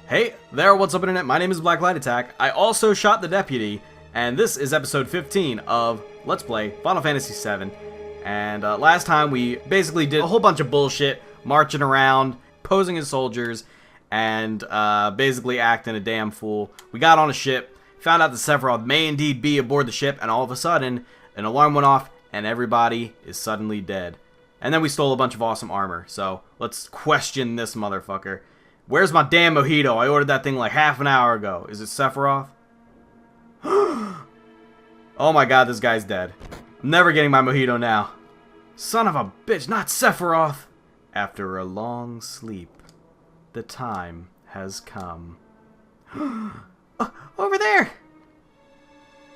Hey there, what's up internet? My name is BlackLightAttack. I also shot the deputy, and this is episode 15 of Let's Play Final Fantasy VII. And last time we basically did a whole bunch of bullshit, marching around, posing as soldiers, and basically acting a damn fool. We got on a ship, found out that Sephiroth may indeed be aboard the ship, and all of a sudden, an alarm went off, and everybody is suddenly dead. And then we stole a bunch of awesome armor, so let's question this motherfucker. Where's my damn mojito? I ordered that thing like half an hour ago. Is it Sephiroth? Oh my god, this guy's dead. I'm never getting my mojito now. Son of a bitch, not Sephiroth! After a long sleep, the time has come. Over there!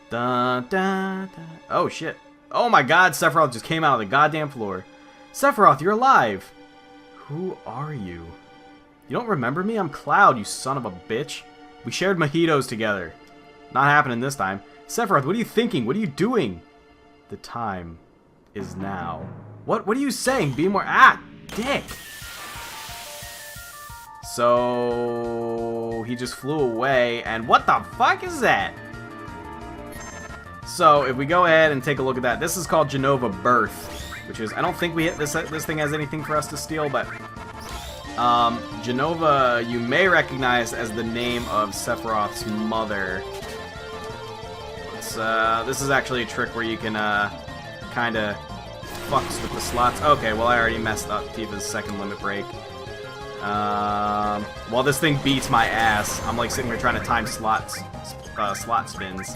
Dun, dun, dun. Oh shit. Oh my god, Sephiroth just came out of the goddamn floor. Sephiroth, you're alive! Who are you? You don't remember me? I'm Cloud, you son of a bitch. We shared mojitos together. Not happening this time. Sephiroth, what are you thinking? What are you doing? The time is now. What are you saying? Be more... Ah! Dick! So... he just flew away, and what the fuck is that? So, if we go ahead and take a look at that, this is called Genova Birth, which is... I don't think we hit this thing has anything for us to steal, but... Genova, you may recognize as the name of Sephiroth's mother. This is actually a trick where you can, kinda fucks with the slots. Okay, well I already messed up Tifa's second limit break. While this thing beats my ass, I'm like sitting here trying to time slot spins.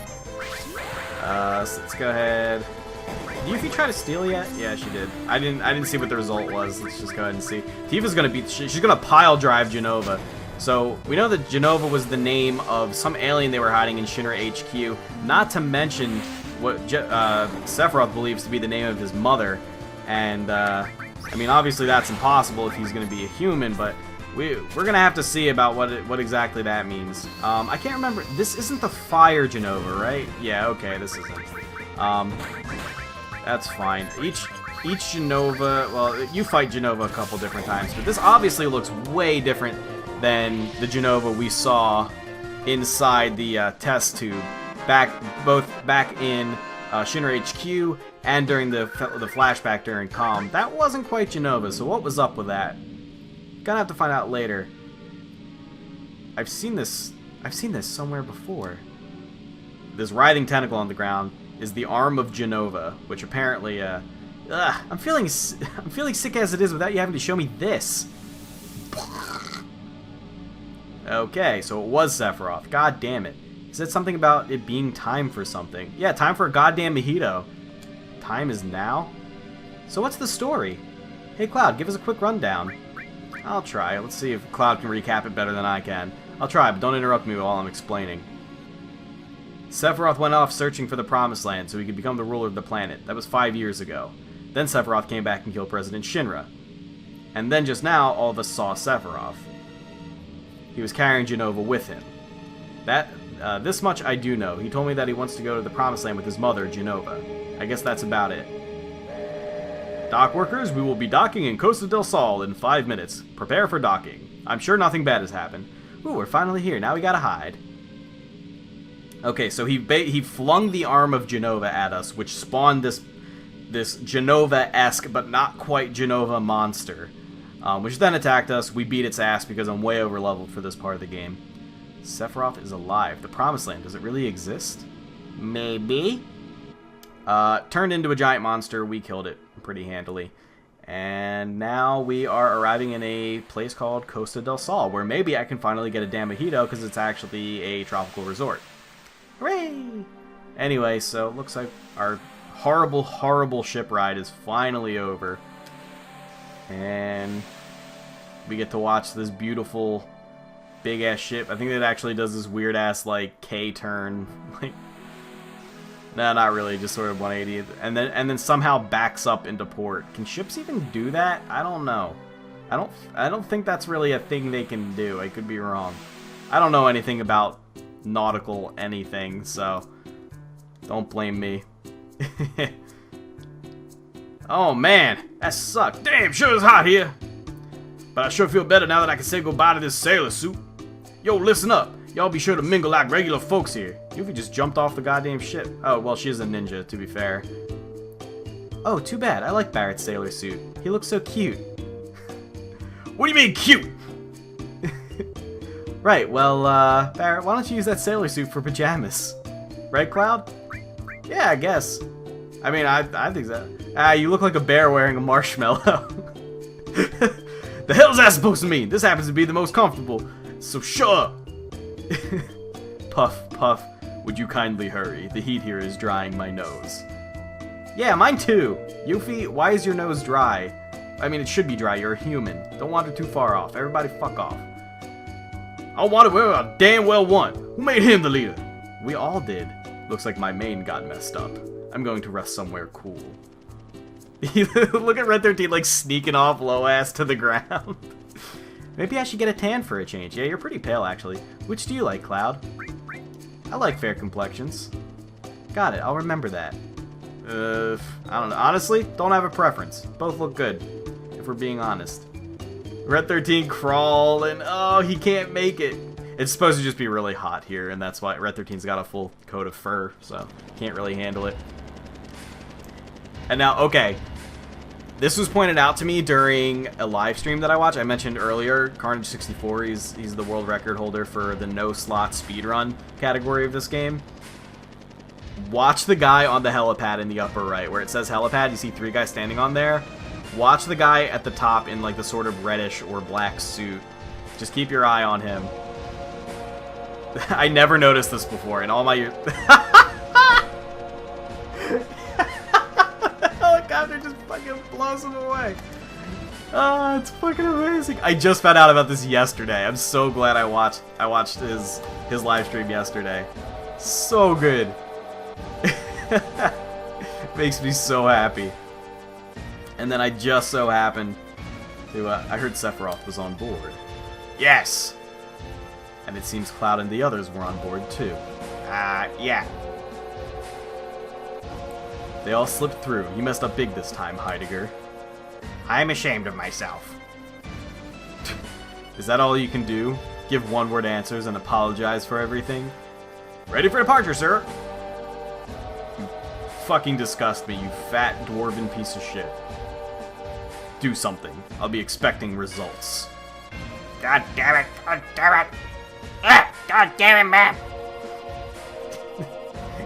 So let's go ahead. Did Yuffie try to steal yet? Yeah, she did. I didn't see what the result was. Let's just go ahead and see. Tifa's gonna beat. She's gonna pile drive Genova. So we know that Genova was the name of some alien they were hiding in Shinra HQ. Not to mention what Sephiroth believes to be the name of his mother. And I mean, obviously that's impossible if he's gonna be a human. But we're gonna have to see about what exactly that means. I can't remember. This isn't the Fire Genova, right? Yeah. Okay. This isn't. That's fine. Each Genova, well, you fight Genova a couple different times, but this obviously looks way different than the Genova we saw inside the test tube, both back in Shinra HQ and during the flashback during Calm. That wasn't quite Genova, so what was up with that? Gonna have to find out later. I've seen this somewhere before. This writhing tentacle on the ground is the arm of Genova, which apparently, I'm feeling sick as it is without you having to show me this. Okay, so it was Sephiroth. God damn it. He said something about it being time for something. Yeah, time for a goddamn mojito. Time is now? So what's the story? Hey Cloud, give us a quick rundown. I'll try. Let's see if Cloud can recap it better than I can. I'll try, but don't interrupt me while I'm explaining. Sephiroth went off searching for the Promised Land so he could become the ruler of the planet. That was 5 years ago. Then Sephiroth came back and killed President Shinra. And then just now, all of us saw Sephiroth. He was carrying Genova with him. This much I do know. He told me that he wants to go to the Promised Land with his mother, Genova. I guess that's about it. Dock workers, we will be docking in Costa del Sol in 5 minutes. Prepare for docking. I'm sure nothing bad has happened. Ooh, we're finally here. Now we gotta hide. Okay, so he flung the arm of Genova at us, which spawned this Genova-esque, but not quite Genova monster, which then attacked us. We beat its ass because I'm way over-leveled for this part of the game. Sephiroth is alive. The Promised Land, does it really exist? Maybe. Turned into a giant monster. We killed it pretty handily. And now we are arriving in a place called Costa del Sol, where maybe I can finally get a damn mojito because it's actually a tropical resort. Hooray! Anyway, so it looks like our horrible, horrible ship ride is finally over. And we get to watch this beautiful, big-ass ship. I think it actually does this weird-ass, like, K-turn. Like, no, not really, just sort of 180. And then somehow backs up into port. Can ships even do that? I don't know. I don't think that's really a thing they can do. I could be wrong. I don't know anything about nautical anything, so don't blame me. Oh man, that sucked. Damn, sure is hot here. But I sure feel better now that I can say goodbye to this sailor suit. Yo, listen up. Y'all be sure to mingle like regular folks here. Yuffie just jumped off the goddamn ship. Oh, well, she is a ninja, to be fair. Oh, too bad. I like Barret's sailor suit. He looks so cute. What do you mean, cute? Right, well, Barret, why don't you use that sailor suit for pajamas? Right, Cloud? Yeah, I guess. I mean, I think so. Ah, you look like a bear wearing a marshmallow. The hell's that supposed to mean? This happens to be the most comfortable, so shut up. Puff, puff, would you kindly hurry? The heat here is drying my nose. Yeah, mine too. Yuffie, why is your nose dry? I mean, it should be dry, you're a human. Don't wander too far off. Everybody fuck off. I wanted where I damn well won. Who made him the leader? We all did. Looks like my mane got messed up. I'm going to rest somewhere cool. Look at Red 13 like sneaking off low ass to the ground. Maybe I should get a tan for a change. Yeah, you're pretty pale actually. Which do you like, Cloud? I like fair complexions. Got it, I'll remember that. I don't know. Honestly, don't have a preference. Both look good, if we're being honest. Red 13 crawling. Oh, he can't make it. It's supposed to just be really hot here, and that's why Red 13's got a full coat of fur, so can't really handle it. And now, okay, this was pointed out to me during a live stream that I watched. I mentioned earlier, Carnage64, he's the world record holder for the no-slot speedrun category of this game. Watch the guy on the helipad in the upper right, where it says helipad, you see 3 guys standing on there. Watch the guy at the top in like the sort of reddish or black suit. Just keep your eye on him. I never noticed this before in all my years. Helicopter just fucking blows him away. Oh, it's fucking amazing. I just found out about this yesterday. I'm so glad I watched his live stream yesterday. So good. Makes me so happy. And then I just so happened to I heard Sephiroth was on board. Yes. And it seems Cloud and the others were on board too. Yeah. They all slipped through. You messed up big this time, Heidegger. I'm ashamed of myself. Is that all you can do? Give one-word answers and apologize for everything? Ready for departure, sir! You fucking disgust me, you fat dwarven piece of shit. Do something. I'll be expecting results. God damn it! God damn it! Ah, God damn it, man!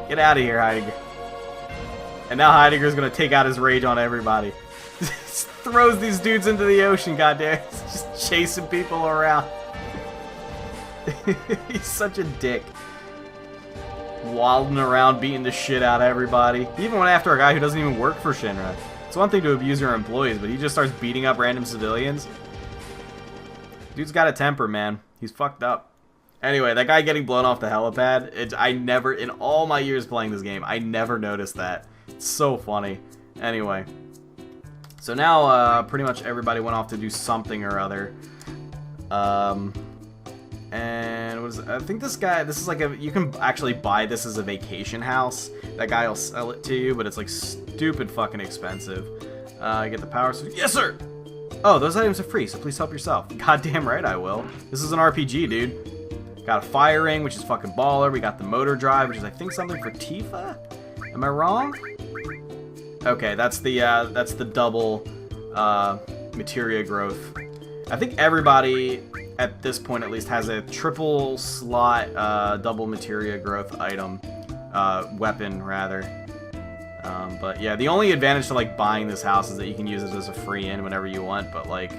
Get out of here, Heidegger. And now Heidegger's gonna take out his rage on everybody. Just throws these dudes into the ocean, goddamn. Just chasing people around. He's such a dick. Waddling around, beating the shit out of everybody. He even went after a guy who doesn't even work for Shinra. It's one thing to abuse your employees, but he just starts beating up random civilians. Dude's got a temper, man. He's fucked up. Anyway, that guy getting blown off the helipad, I never, in all my years playing this game, I never noticed that. It's so funny. Anyway. So now, pretty much everybody went off to do something or other. And what is it? I think this guy, this is like you can actually buy this as a vacation house. That guy will sell it to you, but it's like stupid fucking expensive. Get the power suit. Yes, sir! Oh, those items are free, so please help yourself. Goddamn right I will. This is an RPG, dude. Got a fire ring, which is fucking baller. We got the motor drive, which is I think something for Tifa? Am I wrong? Okay, that's the double materia growth. I think everybody at this point at least has a triple slot double materia growth item, weapon rather. But yeah, the only advantage to like buying this house is that you can use it as a free in whenever you want. But like,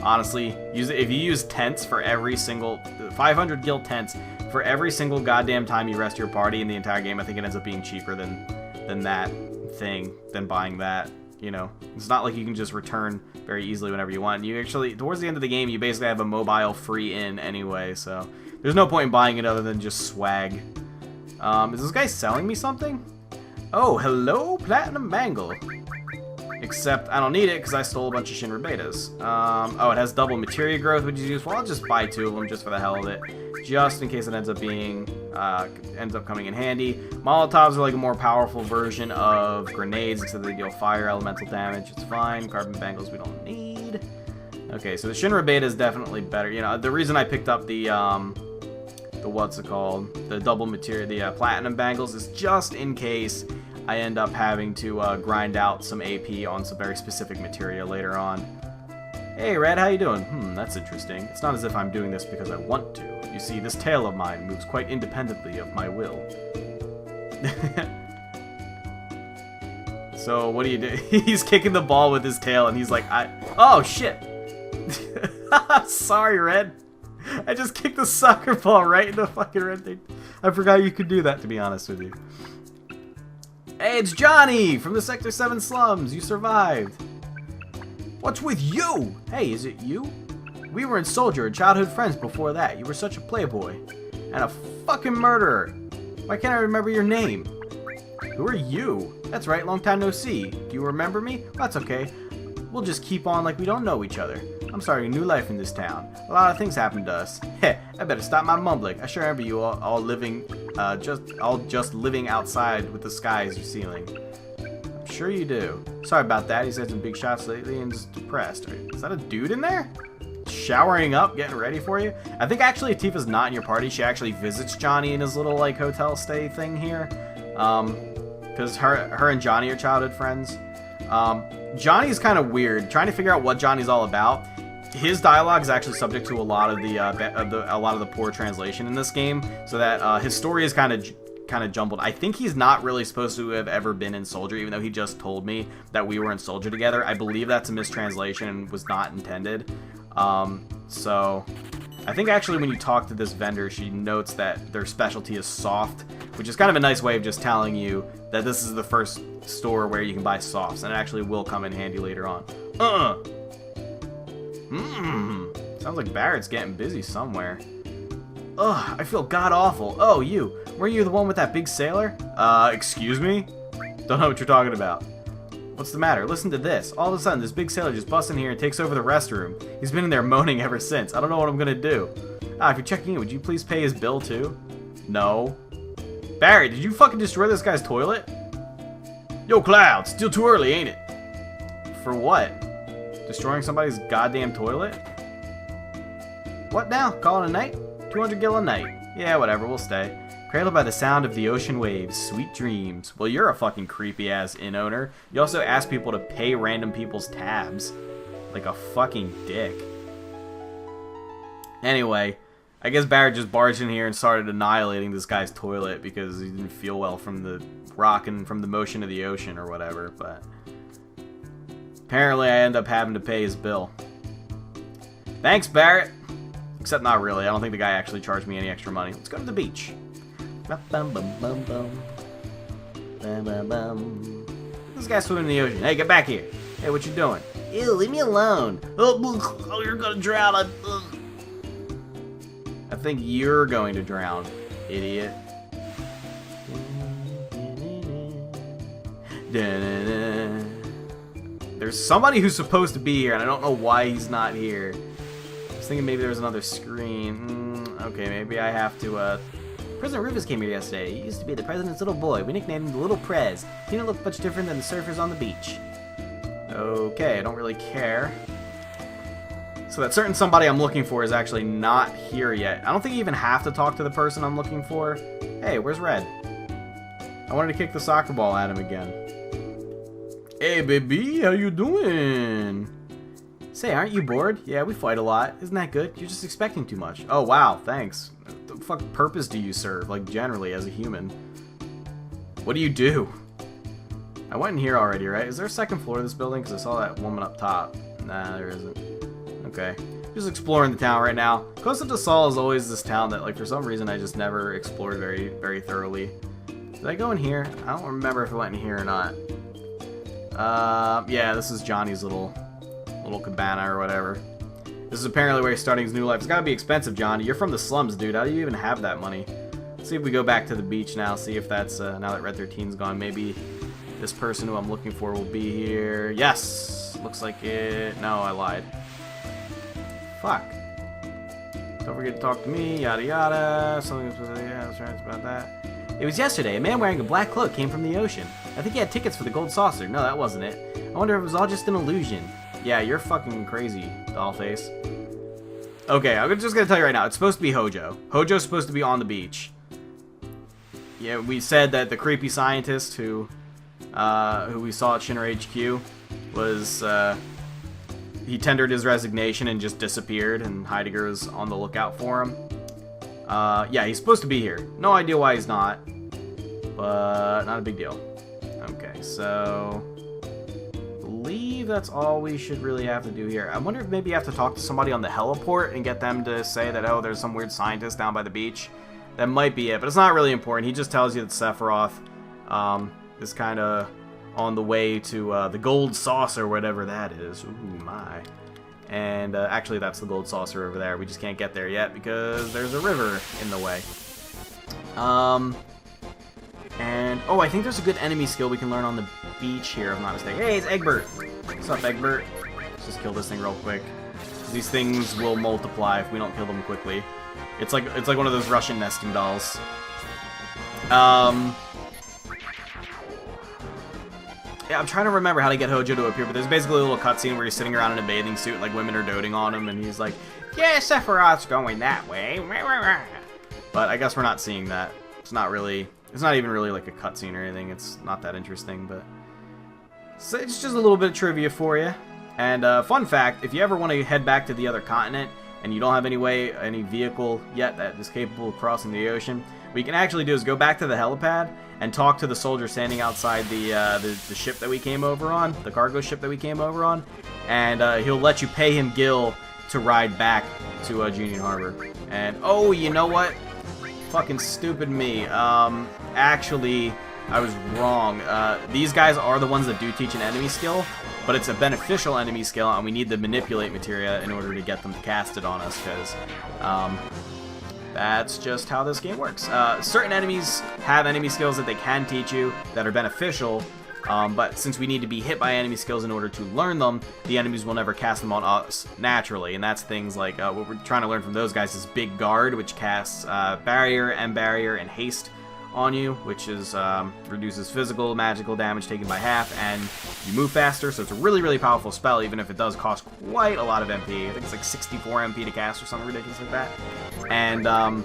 honestly, use it if you use tents for every single 500 gil tents for every single goddamn time you rest your party in the entire game. I think it ends up being cheaper than that thing than buying that. You know, it's not like you can just return very easily whenever you want. You actually, towards the end of the game, you basically have a mobile free in anyway, so there's no point in buying it other than just swag. Is this guy selling me something? Oh, hello, Platinum Bangle. Except I don't need it because I stole a bunch of Shinra Betas. Oh, it has double materia growth, which is useful. I'll just buy 2 of them just for the hell of it, just in case it ends up coming in handy. Molotovs are like a more powerful version of grenades, except they deal fire elemental damage. It's fine. Carbon bangles we don't need. Okay, so the Shinra Beta is definitely better. You know, the reason I picked up the what's it called? The double materia, the platinum bangles is just in case I end up having to grind out some AP on some very specific materia later on. Hey, Red, how you doing? That's interesting. It's not as if I'm doing this because I want to. You see, this tail of mine moves quite independently of my will. So, what do you do? He's kicking the ball with his tail, and he's like, oh, shit! Sorry, Red. I just kicked the soccer ball right in the fucking red thing. I forgot you could do that, to be honest with you. Hey, it's Johnny from the Sector 7 slums. You survived. What's with you? Hey, is it you? We were in Soldier and childhood friends before that. You were such a playboy. And a fucking murderer. Why can't I remember your name? Who are you? That's right, long time no see. Do you remember me? That's okay. We'll just keep on like we don't know each other. I'm starting a new life in this town. A lot of things happened to us. Heh, I better stop my mumbling. I sure remember you all living, just living outside with the sky as your ceiling. I'm sure you do. Sorry about that. He's had some big shots lately and just depressed. Is that a dude in there? Showering up, getting ready for you? I think actually Tifa's not in your party. She actually visits Johnny in his little like hotel stay thing here. Because her and Johnny are childhood friends. Johnny's kind of weird. Trying to figure out what Johnny's all about. His dialogue is actually subject to a lot of the poor translation in this game, so that his story is kind of jumbled. I think he's not really supposed to have ever been in Soldier, even though he just told me that we were in Soldier together. I believe that's a mistranslation and was not intended. So I think actually when you talk to this vendor, she notes that their specialty is soft, which is kind of a nice way of just telling you that this is the first store where you can buy softs, and it actually will come in handy later on. Sounds like Barret's getting busy somewhere. Ugh, I feel god-awful. Oh, you. Were you the one with that big sailor? Excuse me? Don't know what you're talking about. What's the matter? Listen to this. All of a sudden, this big sailor just busts in here and takes over the restroom. He's been in there moaning ever since. I don't know what I'm gonna do. If you're checking in, would you please pay his bill too? No. Barret, did you fucking destroy this guy's toilet? Yo, Cloud, still too early, ain't it? For what? Destroying somebody's goddamn toilet? What now? Call it a night? 200 gil a night. Yeah, whatever, we'll stay. Cradled by the sound of the ocean waves, sweet dreams. Well, you're a fucking creepy-ass inn owner. You also ask people to pay random people's tabs. Like a fucking dick. Anyway, I guess Barret just barged in here and started annihilating this guy's toilet because he didn't feel well from the rock and from the motion of the ocean or whatever, but apparently I end up having to pay his bill. Thanks, Barret. Except not really. I don't think the guy actually charged me any extra money. Let's go to the beach. This guy's swimming in the ocean. Hey, get back here. Hey, what you doing? Ew, leave me alone. Oh, you're gonna drown. I think you're going to drown, idiot. There's somebody who's supposed to be here, and I don't know why he's not here. I was thinking maybe there was another screen. Okay, maybe I have to, President Rufus came here yesterday. He used to be the president's little boy. We nicknamed him the Little Prez. He didn't look much different than the surfers on the beach. Okay, I don't really care. So that certain somebody I'm looking for is actually not here yet. I don't think you even have to talk to the person I'm looking for. Hey, where's Red? I wanted to kick the soccer ball at him again. Hey, baby, how you doing? Say, aren't you bored? Yeah, we fight a lot. Isn't that good? You're just expecting too much. Oh, wow, thanks. What the fuck purpose do you serve, like, generally, as a human? What do you do? I went in here already, right? Is there a second floor of this building? Because I saw that woman up top. Nah, there isn't. Okay. Just exploring the town right now. Costa del Sol is always this town that, like, for some reason I just never explored very, very thoroughly. Did I go in here? I don't remember if I went in here or not. Yeah, this is Johnny's little cabana or whatever. This is apparently where he's starting his new life. It's gotta be expensive, Johnny. You're from the slums, dude. How do you even have that money? Let's see if we go back to the beach now. See if that's, now that Red 13's gone, maybe this person who I'm looking for will be here. Yes! Looks like it. No, I lied. Fuck. Don't forget to talk to me, yada yada. Something was about that. It was yesterday. A man wearing a black cloak came from the ocean. I think he had tickets for the gold saucer. No, that wasn't it. I wonder if it was all just an illusion. Yeah, you're fucking crazy, Dollface. Okay, I'm just gonna tell you right now. It's supposed to be Hojo. Hojo's supposed to be on the beach. Yeah, we said that the creepy scientist who we saw at Shinra HQ was, he tendered his resignation and just disappeared, and Heidegger was on the lookout for him. Yeah, he's supposed to be here. No idea why he's not, but not a big deal. Okay, so I believe that's all we should really have to do here. I wonder if maybe you have to talk to somebody on the heliport and get them to say that, oh, there's some weird scientist down by the beach. That might be it, but it's not really important. He just tells you that Sephiroth is kind of on the way to the gold saucer, whatever that is. Ooh, my. And actually, that's the gold saucer over there. We just can't get there yet because there's a river in the way. And, oh, I think there's a good enemy skill we can learn on the beach here, if I'm not mistaken. Hey, it's Egbert! What's up, Egbert? Let's just kill this thing real quick. These things will multiply if we don't kill them quickly. It's like one of those Russian nesting dolls. Yeah, I'm trying to remember how to get Hojo to appear, but there's basically a little cutscene where he's sitting around in a bathing suit, like women are doting on him, and he's like, yeah, Sephiroth's going that way. But I guess we're not seeing that. It's not even really like a cutscene or anything. It's not that interesting, but so it's just a little bit of trivia for you. And fun fact, if you ever want to head back to the other continent, and you don't have any vehicle yet that is capable of crossing the ocean, what you can actually do is go back to the helipad and talk to the soldier standing outside the ship that we came over on, the cargo ship that we came over on, and he'll let you pay him gil to ride back to Junin Harbor. And, oh, you know what? Fucking stupid me. Actually, I was wrong. These guys are the ones that do teach an enemy skill, but it's a beneficial enemy skill, and we need the manipulate materia in order to get them to cast it on us, because that's just how this game works. Certain enemies have enemy skills that they can teach you that are beneficial, but since we need to be hit by enemy skills in order to learn them, the enemies will never cast them on us naturally, and that's things like what we're trying to learn from those guys is Big Guard, which casts barrier, and haste on you, which is reduces physical magical damage taken by half, and you move faster, so it's a really, really powerful spell, even if it does cost quite a lot of MP. I think it's like 64 MP to cast or something ridiculous like that. And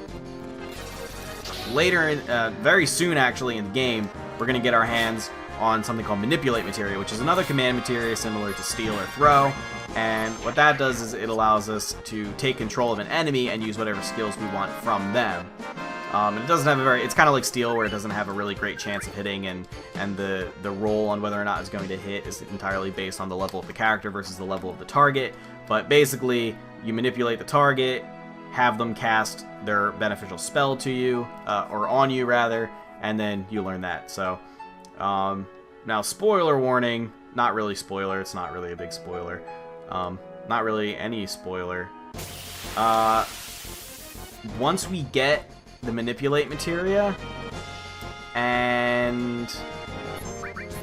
later, very soon actually in the game, we're going to get our hands on something called Manipulate Materia, which is another command materia similar to Steal or Throw. And what that does is it allows us to take control of an enemy and use whatever skills we want from them. And it doesn't have it's kind of like Steel, where it doesn't have a really great chance of hitting, and the roll on whether or not it's going to hit is entirely based on the level of the character versus the level of the target. But basically, you manipulate the target, have them cast their beneficial spell to you, or on you rather, and then you learn that. So, now spoiler warning, not really spoiler, it's not really a big spoiler. Not really any spoiler. Once we get the manipulate materia, and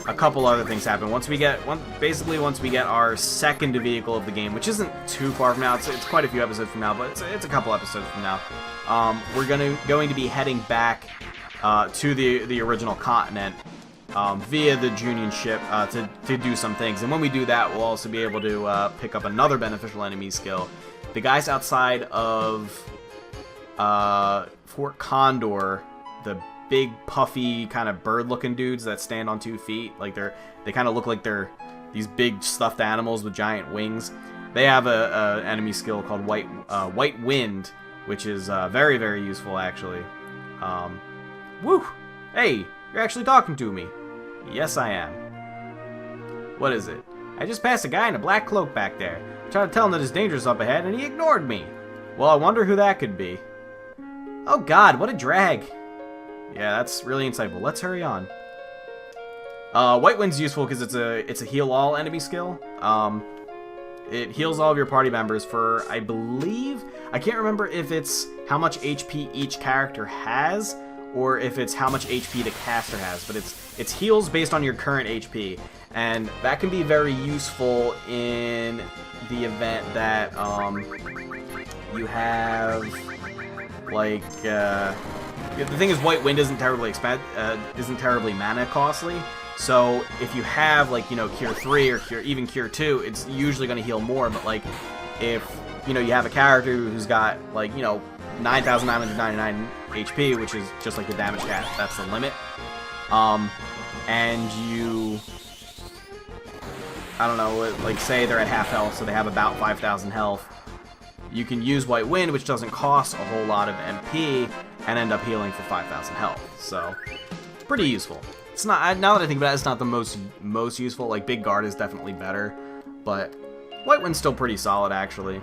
a couple other things happen. Once we get our second vehicle of the game, which isn't too far from now, it's quite a few episodes from now, but it's a couple episodes from now. We're going to be heading back to the original continent via the Junin ship to do some things. And when we do that, we'll also be able to pick up another beneficial enemy skill. The guys outside of Fort Condor, the big puffy kind of bird-looking dudes that stand on 2 feet, like they kind of look like they're these big stuffed animals with giant wings. They have a enemy skill called White Wind, which is very, very useful actually. Woo! Hey, you're actually talking to me. Yes, I am. What is it? I just passed a guy in a black cloak back there. I tried to tell him that it's dangerous up ahead, and he ignored me. Well, I wonder who that could be. Oh god, what a drag. Yeah, that's really insightful. Let's hurry on. White Wind's useful because it's a heal all enemy skill. It heals all of your party members for, I believe, I can't remember if it's how much HP each character has, or if it's how much HP the caster has, but it's heals based on your current HP, and that can be very useful in the event that you have like the thing is White Wind isn't terribly mana costly. So if you have like, you know, Cure 3 or even Cure 2, it's usually going to heal more, but like if you know, you have a character who's got, like, you know, 9,999 HP, which is just like the damage cap. That's the limit. And you, I don't know, like, say they're at half health, so they have about 5,000 health. You can use White Wind, which doesn't cost a whole lot of MP, and end up healing for 5,000 health. So, pretty useful. It's not, now that I think about it, it's not the most useful. Like, Big Guard is definitely better, but White Wind's still pretty solid, actually.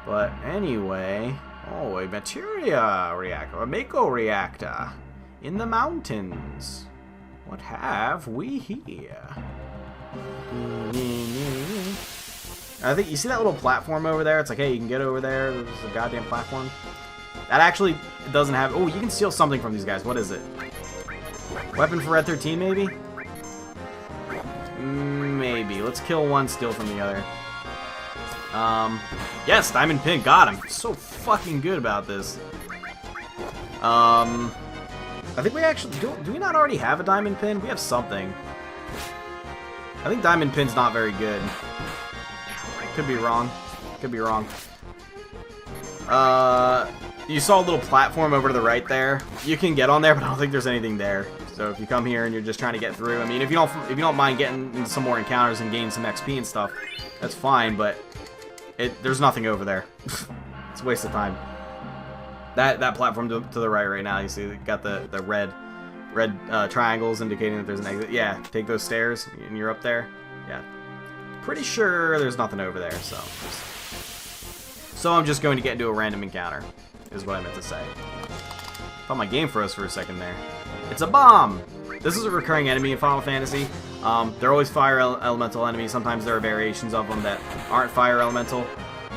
But anyway, oh, a materia reactor, a Mako reactor in the mountains. What have we here? I think you see that little platform over there. It's like, hey, you can get over there. There's a goddamn platform. That actually doesn't have. Oh, you can steal something from these guys. What is it? Weapon for Red 13, maybe? Maybe. Let's kill one, steal from the other. Yes, Diamond Pin. God, I'm so fucking good about this. I think we actually... Do we not already have a Diamond Pin? We have something. I think Diamond Pin's not very good. Could be wrong. Could be wrong. You saw a little platform over to the right there. You can get on there, but I don't think there's anything there. So if you come here and you're just trying to get through, I mean, if you don't mind getting into some more encounters and gaining some XP and stuff, that's fine. But there's nothing over there. It's a waste of time. That platform to the right now, you see, it got the red triangles indicating that there's an exit. Yeah, take those stairs and you're up there. Yeah, pretty sure there's nothing over there. So I'm just going to get into a random encounter, is what I meant to say. Thought my game froze for a second there. It's a bomb! This is a recurring enemy in Final Fantasy. They're always fire elemental enemies. Sometimes there are variations of them that aren't fire elemental.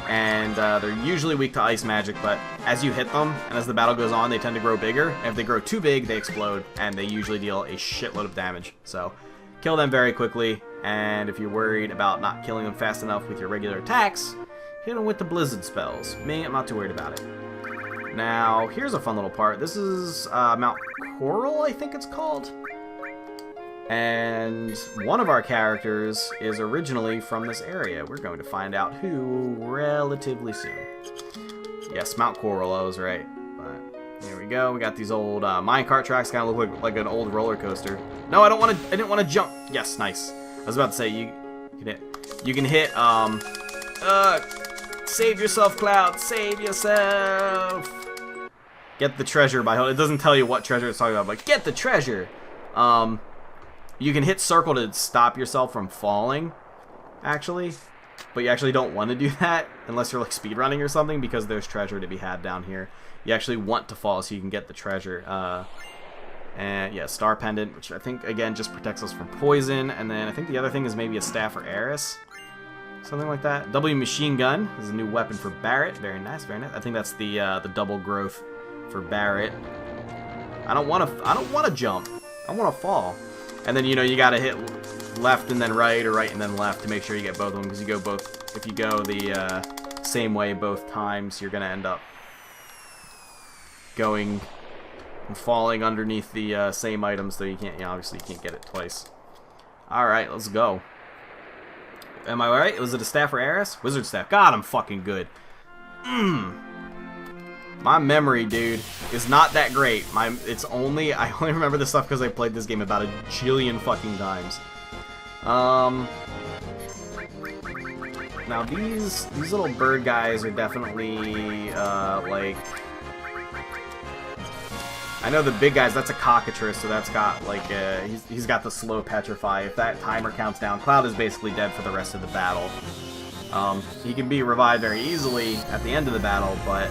And they're usually weak to ice magic, but as you hit them, and as the battle goes on, they tend to grow bigger. And if they grow too big, they explode, and they usually deal a shitload of damage. So, kill them very quickly, and if you're worried about not killing them fast enough with your regular attacks, hit them with the blizzard spells. Me, I'm not too worried about it. Now, here's a fun little part. This is Mount Corel, I think it's called. And one of our characters is originally from this area. We're going to find out who relatively soon. Yes, Mount Corel, I was right. But here we go. We got these old minecart tracks. Kind of look like an old roller coaster. No, I didn't want to jump. Yes, nice. I was about to say you can hit. Save yourself, Cloud. Save yourself. Get the treasure by holding. It doesn't tell you what treasure it's talking about, but get the treasure. You can hit circle to stop yourself from falling, actually. But you actually don't want to do that unless you're like speedrunning or something, because there's treasure to be had down here. You actually want to fall so you can get the treasure. And yeah, Star Pendant, which I think, again, just protects us from poison. And then I think the other thing is maybe a Staff for Eris. Something like that. W Machine Gun is a new weapon for Barret. Very nice, very nice. I think that's the double growth for Barret. I don't want to jump. I want to fall. And then, you know, you gotta hit left and then right, or right and then left to make sure you get both of them, because you go both. If you go the same way both times, you're gonna end up going and falling underneath the same items, so you can't. You know, obviously, you can't get it twice. All right, let's go. Am I right? Was it a Staff for Eris? Wizard Staff. God, I'm fucking good. My memory, dude, is not that great. I only remember this stuff because I played this game about a jillion fucking times. Now these little bird guys are definitely like, I know the big guys. That's a Cockatrice, so that's got like he's got the slow petrify. If that timer counts down, Cloud is basically dead for the rest of the battle. He can be revived very easily at the end of the battle, but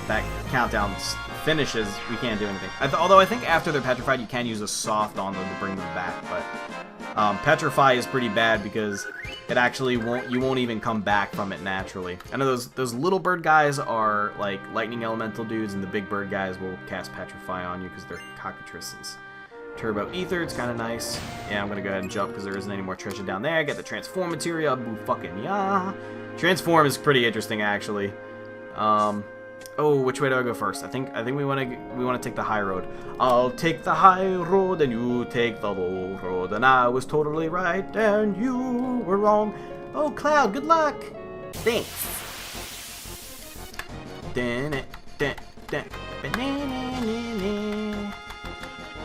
that countdown finishes, we can't do anything. Although I think after they're petrified, you can use a soft on them to bring them back. But petrify is pretty bad because it actually you won't even come back from it naturally. I know those little bird guys are like lightning elemental dudes, and the big bird guys will cast petrify on you because they're Cockatrices. Turbo Ether, it's kind of nice. Yeah, I'm gonna go ahead and jump because there isn't any more treasure down there. Get the transform materia, boo fucking yeah. Transform is pretty interesting actually. Oh, which way do I go first? I think we want to take the high road. I'll take the high road and you take the low road, and I was totally right and you were wrong. Oh, Cloud, good luck. Thanks. So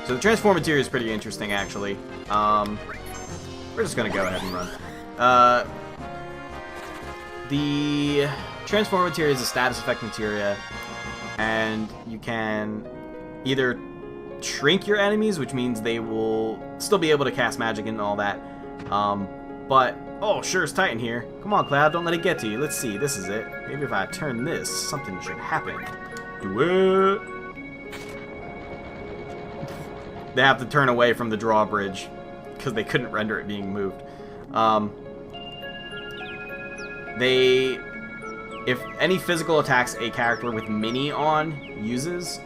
the transform materia is pretty interesting, actually. We're just gonna go ahead and run. The transform materia is a status effect materia, and you can either shrink your enemies, which means they will still be able to cast magic and all that. But oh, sure it's tight in here. Come on, Cloud, don't let it get to you. Let's see, this is it. Maybe if I turn this, something should happen. Do it. They have to turn away from the drawbridge because they couldn't render it being moved. If any physical attacks a character with mini on uses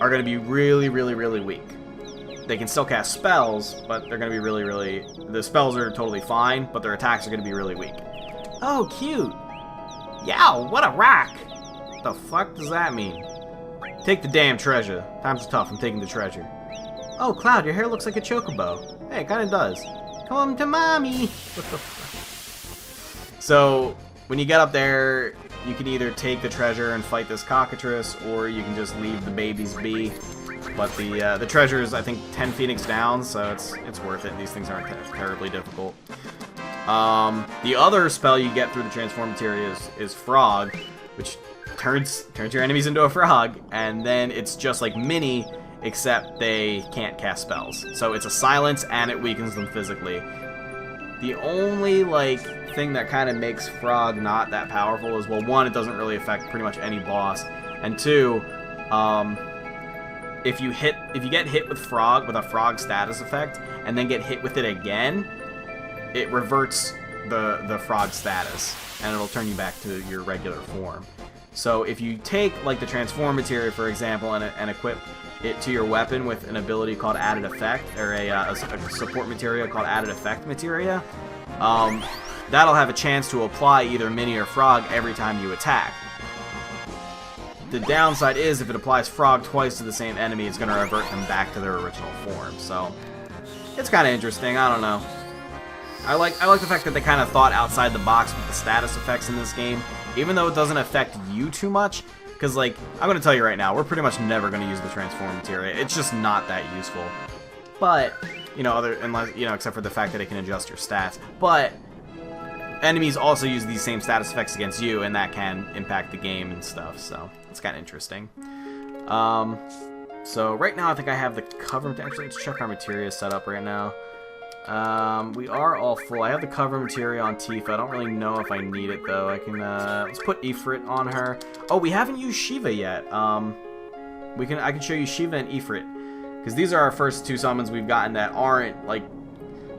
are going to be really, really, really weak. They can still cast spells, but they're going to be really, really... The spells are totally fine, but their attacks are going to be really weak. Oh, cute. Yow, what a rock. What the fuck does that mean? Take the damn treasure. Times are tough, I'm taking the treasure. Oh, Cloud, your hair looks like a chocobo. Hey, it kind of does. Come to mommy. So, when you get up there, you can either take the treasure and fight this Cockatrice, or you can just leave the babies be. But the treasure is, I think, 10 Phoenix down, so it's worth it. These things aren't terribly difficult. The other spell you get through the transform materia is Frog, which turns your enemies into a frog, and then it's just like Mini, except they can't cast spells. So it's a silence, and it weakens them physically. The only, thing that kind of makes Frog not that powerful is, well, one, it doesn't really affect pretty much any boss, and two, if you get hit with a frog status effect, and then get hit with it again, it reverts the frog status, and it'll turn you back to your regular form. So if you take, the transform materia, for example, and equip it to your weapon with an ability called added effect, or a support materia called added effect materia, that'll have a chance to apply either Mini or Frog every time you attack. The downside is, if it applies Frog twice to the same enemy, it's going to revert them back to their original form. So it's kind of interesting. I don't know. I like the fact that they kind of thought outside the box with the status effects in this game, even though it doesn't affect you too much. Because, I'm going to tell you right now, we're pretty much never going to use the transform materia. It's just not that useful. But, except for the fact that it can adjust your stats. But enemies also use these same status effects against you, and that can impact the game and stuff. So it's kind of interesting. So right now I think I have the cover. Actually, let's check our materia setup right now. We are all full. I have the cover materia on Tifa. I don't really know if I need it though. I can let's put Ifrit on her. Oh, we haven't used Shiva yet. I can show you Shiva and Ifrit, because these are our first two summons we've gotten that aren't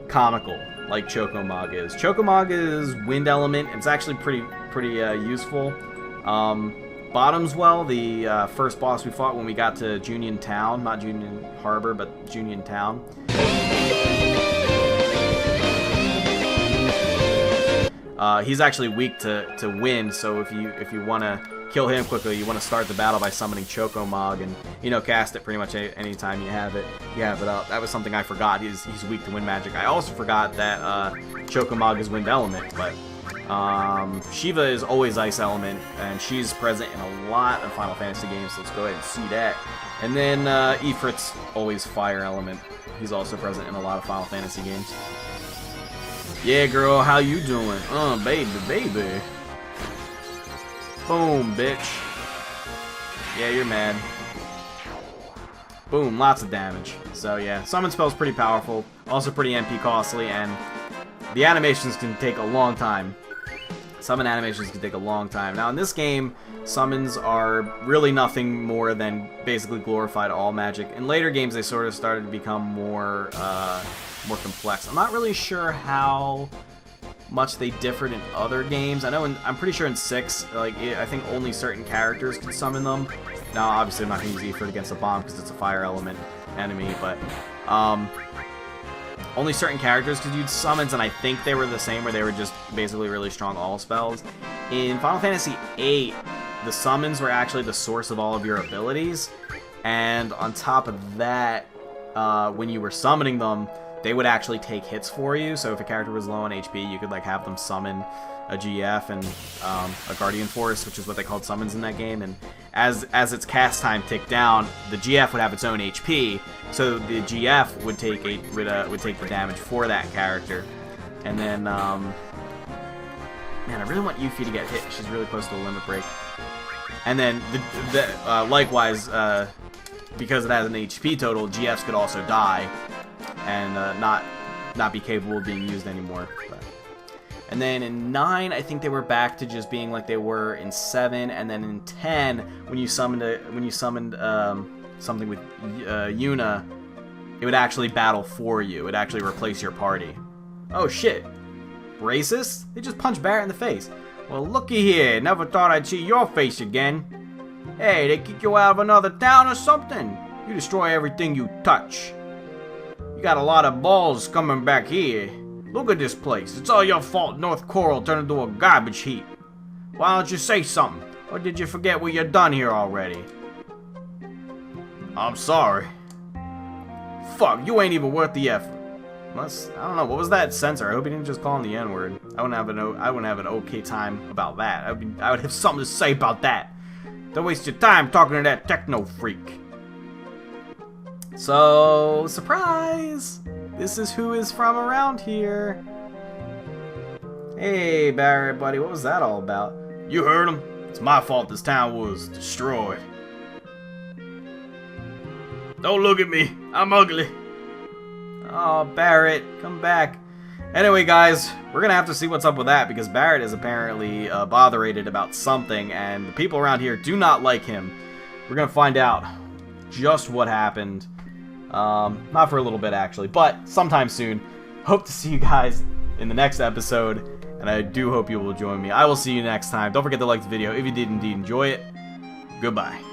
comical like Chocomog is. Chocomog is wind element. It's actually pretty useful. Bottomswell, the first boss we fought when we got to Junion Town, not Junion Harbor, but Junion Town. He's actually weak to wind, so if you want to kill him quickly, you want to start the battle by summoning Chocomog and cast it pretty much any time you have it up. That was something I forgot. He's weak to wind magic. I also forgot that Chocomog is wind element, but Shiva is always ice element, and she's present in a lot of Final Fantasy games, so let's go ahead and see that. And then Ifrit's always fire element. He's also present in a lot of Final Fantasy games. Yeah, girl, how you doing? Baby. Boom, bitch. Yeah, you're mad. Boom, lots of damage. So yeah, summon spell's pretty powerful, also pretty MP costly, and the animations can take a long time. Summon animations can take a long time. Now in this game, summons are really nothing more than basically glorified all magic. In later games, they sort of started to become more complex. I'm not really sure how much they differed in other games. I'm pretty sure in 6, I think only certain characters could summon them. Now, obviously, I'm not going to use Ifrit against a bomb because it's a fire element enemy, but only certain characters could use summons, and I think they were the same, where they were just basically really strong all spells. In Final Fantasy VIII, the summons were actually the source of all of your abilities, and on top of that, when you were summoning them, they would actually take hits for you. So if a character was low on HP, you could have them summon a GF and a Guardian Force, which is what they called summons in that game. And as its cast time ticked down, the GF would have its own HP, so the GF would take the damage for that character. And then, man, I really want Yuffie to get hit. She's really close to the limit break. And then, likewise, because it has an HP total, GFs could also die and not be capable of being used anymore. But. And then in 9, I think they were back to just being like they were in 7, and then in 10, when you summoned something with Yuna, it would actually battle for you. It would actually replace your party. Oh shit! Racist? They just punched Barret in the face. Well, looky here. Never thought I'd see your face again. Hey, they kick you out of another town or something? You destroy everything you touch. You got a lot of balls coming back here. Look at this place. It's all your fault North Coral turned into a garbage heap. Why don't you say something? Or did you forget what you've done here already? I'm sorry. Fuck, you ain't even worth the effort. I don't know, what was that censor? I hope he didn't just call him the N-word. I wouldn't have an okay time about that. I would have something to say about that. Don't waste your time talking to that techno freak. So, surprise! This is who is from around here. Hey, Barret, buddy, what was that all about? You heard him. It's my fault this town was destroyed. Don't look at me. I'm ugly. Oh, Barret, come back. Anyway, guys, we're gonna have to see what's up with that, because Barret is apparently botherated about something, and the people around here do not like him. We're gonna find out just what happened. Not for a little bit, actually, but sometime soon. Hope to see you guys in the next episode, and I do hope you will join me. I will see you next time. Don't forget to like the video if you did indeed enjoy it. Goodbye.